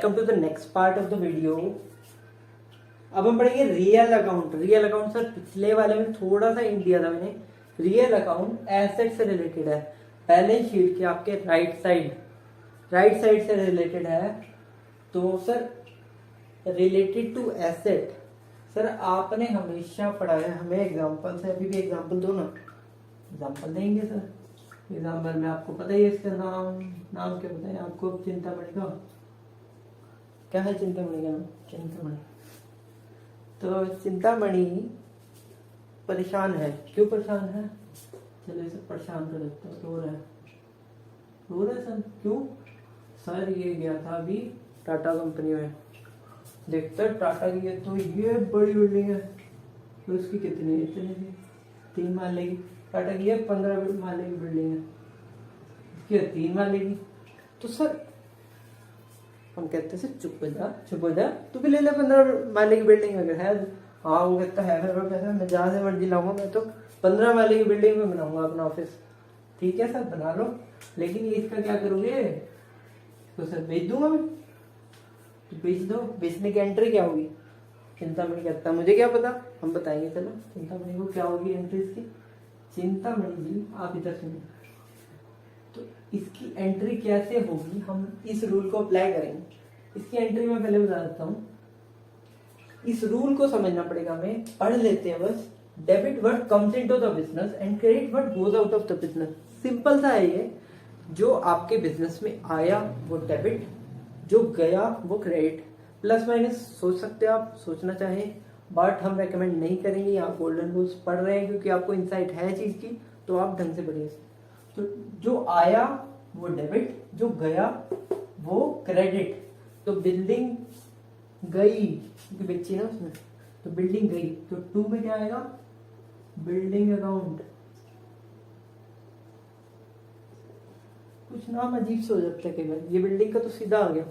Welcome to the next part of the video. अब हम पढ़ेंगे real account. Real account sir पिछले वाले में थोड़ा सा हिंट दिया था मैंने। रियल अकाउंट एसेट से रिलेटेड है, बैलेंस शीट के आपके राइट साइड से रिलेटेड है। तो sir related to asset, sir आपने हमेशा पढ़ा है, हमें एग्जांपल से अभी भी एग्जांपल दो ना। एग्जांपल देंगे सर, एग्जांपल में आपको पता ही है इसका नाम क्या बताएं आपको? चिंतामणि का क्या है? चिंतामणि का नाम चिंतामणि। तो चिंतामणि परेशान है। क्यों परेशान है? चलो इसे परेशान कर देते हैं। रो रहा है सर। क्यों? सर ये गया था अभी टाटा कंपनी में, देखता टाटा की है तो ये बड़ी बिल्डिंग है। तो उसकी कितनी इतनी थी 3 माले की। टाटा की है 15 माले की बिल्डिंग है, इसकी 3 माले की। तो सर हम कहते हैं चुप हो जा, तू भी ले ले 15 माले की बिल्डिंग अगर है। हाँ वो कहता है मेरे पैसा, मैं जहाँ से मर्जी लाऊंगा, मैं तो 15 माले की बिल्डिंग में बनाऊंगा अपना ऑफिस। ठीक है सर बना लो, लेकिन ये इसका क्या करोगे? तो सर बेच दूंगा मैं। तो बेच दो, बेचने की एंट्री क्या होगी? चिंतामणि कहता मुझे क्या पता, हम बताएंगे। चलो चिंतामणि को क्या होगी एंट्री इसकी? चिंतामणि जी आप इधर सुनिए, तो इसकी एंट्री कैसे होगी? हम इस रूल को अप्लाई करेंगे। इसकी एंट्री मैं पहले बता देता हूँ। इस रूल को समझना पड़ेगा, हमें पढ़ लेते हैं बस। Debit what comes into the business and credit what goes out of the business. Simple सा है ये। जो आपके बिजनेस में आया वो डेबिट, जो गया वो क्रेडिट। प्लस माइनस सोच सकते हो आप, सोचना चाहें, बट हम रेकमेंड नहीं करेंगे। आप गोल्डन रूल्स पढ़ रहे हैं क्योंकि आपको इंसाइट है चीज की, तो आप ढंग से पढ़िए। तो जो आया वो डेबिट, जो गया वो क्रेडिट। तो बिल्डिंग गई क्योंकि बेची ना उसने, तो बिल्डिंग गई, तो 2 में क्या आएगा? Building account. कुछ नाम अजीब से हो जाता है कई बार। ये बिल्डिंग का तो सीधा आ गया,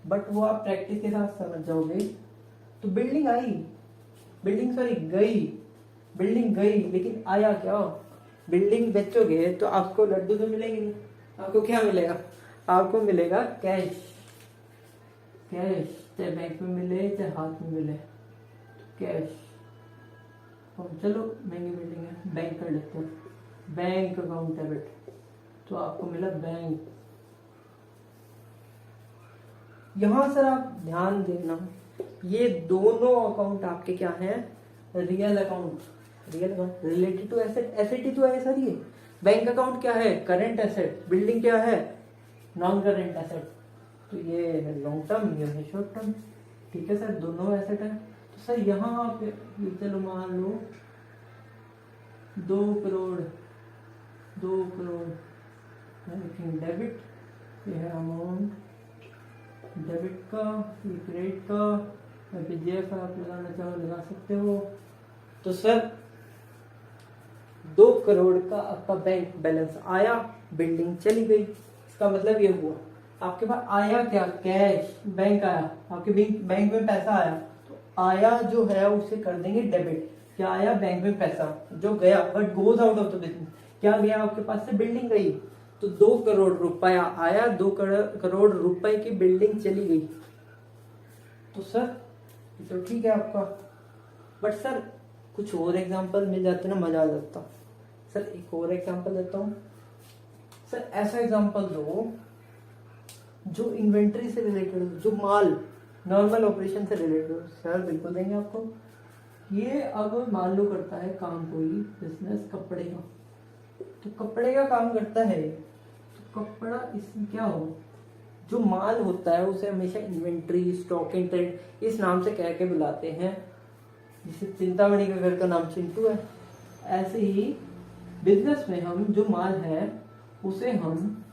बट वो आप प्रैक्टिस के साथ समझ जाओगे। तो बिल्डिंग आई, बिल्डिंग गई, लेकिन आया क्या? बिल्डिंग बेचोगे तो आपको लड्डू तो मिलेंगे नहीं। आपको क्या मिलेगा? आपको मिलेगा कैश। चाहे बैंक में मिले चाहे हाथ में मिले, तो कैश। और चलो महंगी बिल्डिंग है, बैंक कर लेते हैं। बैंक अकाउंट डेबिट, तो आपको मिला बैंक। यहां सर आप ध्यान देना, ये दोनों अकाउंट आपके क्या हैं? Real account related to asset. Asset ही तो है सर ये। बैंक अकाउंट क्या है? Current asset. बिल्डिंग क्या है? Non current asset. तो ये लॉन्ग टर्म, ये है शॉर्ट टर्म। ठीक है सर, दोनों एसेट है। तो सर यहाँ पे चलो मान लो 2 करोड़ डेबिट, ये है अमाउंट डेबिट का, ये क्रेडिट का। पीजीएफ आप लगाना चाहो लगा सकते हो। तो सर 2 करोड़ का आपका बैंक बैलेंस आया, बिल्डिंग चली गई। इसका मतलब ये हुआ आपके पास आया क्या? कैश। बैंक आया, आपके बैंक में पैसा आया, तो आया जो है उसे कर देंगे डेबिट। क्या आया? बैंक में पैसा। जो गया but goes out of the business, क्या गया आपके पास से? बिल्डिंग गई। तो 2 करोड़ रुपया आया, 2 करोड़ रुपए की बिल्डिंग चली गई। तो सर तो ठीक है आपका, बट सर कुछ और एग्जांपल मिल जाते ना, मजा आ जाता। सर एक और एग्जांपल देता हूँ। सर ऐसा एग्जांपल दो जो इन्वेंट्री से रिलेटेड हो, जो माल नॉर्मल ऑपरेशन से रिलेटेड हो। सर बिल्कुल देंगे आपको। ये अब मान लो करता है काम कोई बिजनेस कपड़े का, तो कपड़े का काम करता है, तो कपड़ा इसमें क्या हो? जो माल होता है उसे हमेशा इन्वेंट्री, स्टॉक इन ट्रेड इस नाम से कह के बुलाते हैं। जैसे चिंतामणि का घर का नाम चिंटू है, ऐसे ही बिजनेस में हम जो माल है उसे हम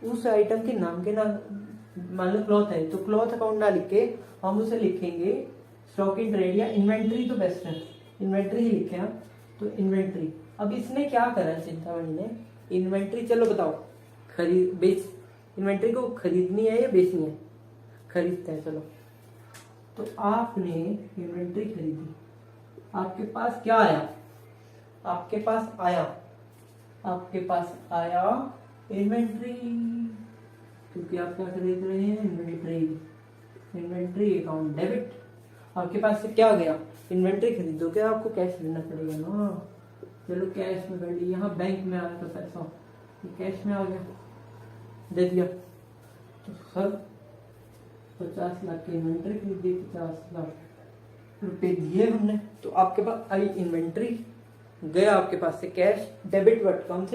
उस आइटम के नाम के मान लो क्लॉथ है तो क्लॉथ अकाउंट ना लिख के हम उसे लिखेंगे स्टॉक इन ट्रेड, या इन्वेंट्री तो बेस्ट है, इन्वेंट्री ही लिखे हम। तो इन्वेंट्री। अब इसने क्या करा चिंतामणि ने? इन्वेंट्री, चलो बताओ इन्वेंट्री को खरीदनी है या बेचनी है? खरीदते हैं, चलो। तो आपने इन्वेंट्री खरीदी, आपके पास क्या आया? आपके पास आया इन्वेंट्री। क्योंकि आप क्या खरीद रहे हैं, इन्वेंट्री। इन्वेंट्री अकाउंट डेबिट, आपके पास से क्या गया, इन्वेंट्री खरीदोगे आपको कैश लेना पड़ेगा ना। चलो कैश में कर ली, यहाँ बैंक में आया था पैसा, ये कैश में आ गया, दे दिया। तो सर 50 लाख की इन्वेंट्री खरीदी, 50 लाख रुपए दिए हमने, तो आपके पास आई इन्वेंट्री, गया आपके पास से cash. Debit what comes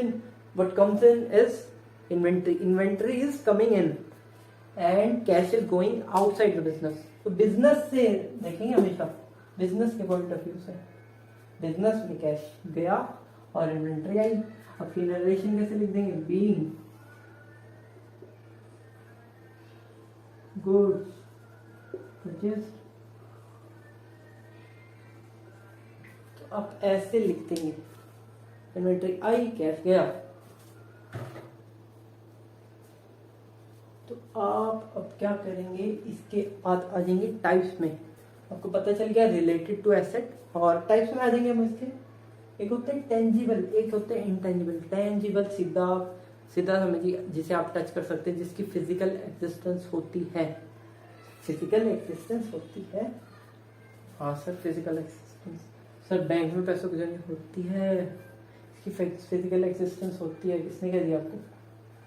in is inventory, inventory is coming in and cash is going outside the business. तो बिजनेस से देखेंगे हमेशा, बिजनेस के पॉइंट ऑफ व्यू से, बिजनेस में कैश गया और इन्वेंट्री आई। अब फिर नरेशन कैसे लिख देंगे, बीइंग गुड्स परचेज्ड, तो आप ऐसे लिख देंगे, इन्वेंट्री आई कैश गया। तो आप अब क्या करेंगे, इसके बाद आ जाएंगे टाइप्स में। आपको पता चल गया रिलेटेड टू एसेट, और टाइप्स में आ जाएंगे हम इसके। एक होते हैं टेंजिबल, एक होते हैं इंटेंजिबल। टेंजिबल सीधा सीधा समझिए, जिसे आप टच कर सकते हैं, जिसकी फिजिकल एग्जिस्टेंस होती है, फिजिकल एग्जिस्टेंस होती है। हाँ sir physical existence, sir bank में पैसों की जरूरत होती है, इसकी फिजिकल एग्जिस्टेंस होती है। किसने कह दिया आपको,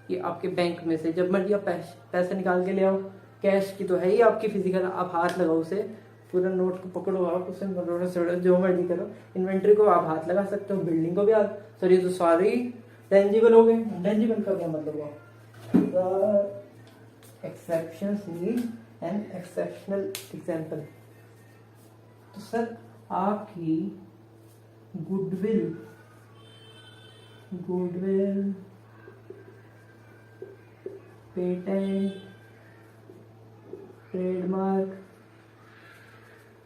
ये आपके बैंक में से जब मर्जी आप पैसे निकाल के ले आओ, कैश की तो है ही आपकी फिजिकल, आप हाथ लगाओ उसे, पूरा नोट को पकड़ो आप, उसे मरोड़ो सड़ो जो मर्जी करो। इन्वेंट्री को आप हाथ लगा सकते हो, बिल्डिंग को भी हाथ। सर ये तो सारी टेंजिबल हो गए। इंटेंजिबल का क्या मतलब हुआ, exceptions need an exceptional example. तो सर आपकी गुडविल पेटेंट ट्रेडमार्क,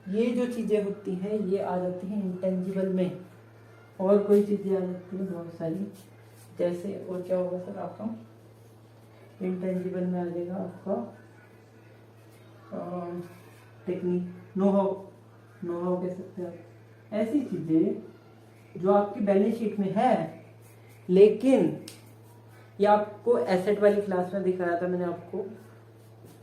ये जो चीजें होती हैं ये आ जाती हैं इंटेंजिबल में। और कोई चीजें आ जाती हैं बहुत सारी, जैसे और क्या होगा सर आपका इंटेंजिबल में आ जाएगा आपका टेक्निक, नो हाउ कह सकते हैं आप। ऐसी चीजें जो आपकी बैलेंस शीट में है, लेकिन ये आपको एसेट वाली क्लास में दिखाया था मैंने आपको,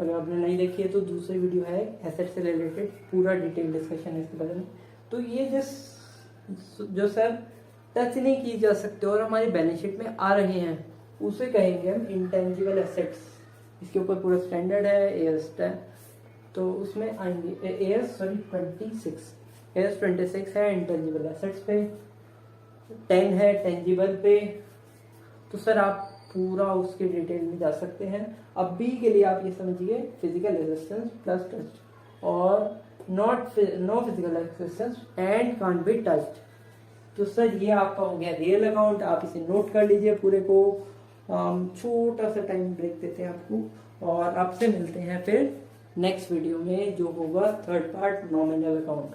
अगर आपने नहीं देखी है तो दूसरी वीडियो है एसेट से रिलेटेड, पूरा डिटेल डिस्कशन है इसके बारे में। तो ये जो सर टच नहीं की जा सकते और हमारी बैलेंस शीट में आ रहे हैं, उसे कहेंगे हम इंटेंजिबल एसेट्स। इसके ऊपर पूरा स्टैंडर्ड है एएस 10, तो उसमें आएंगे एएस 26 है इंटेंजिबल एसेट्स पे, 10 है टेंजिबल पे। तो सर आप पूरा उसके डिटेल में जा सकते हैं। अभी के लिए आप ये समझिए फिजिकल एग्जिस्टेंस प्लस टच और no physical existence and can't be touched. तो सर ये आपका हो गया रियल अकाउंट, आप इसे नोट कर लीजिए पूरे को। छोटा सा टाइम ब्रेक देते हैं आपको और आपसे मिलते हैं फिर नेक्स्ट वीडियो में, जो होगा थर्ड पार्ट नॉमिनल अकाउंट।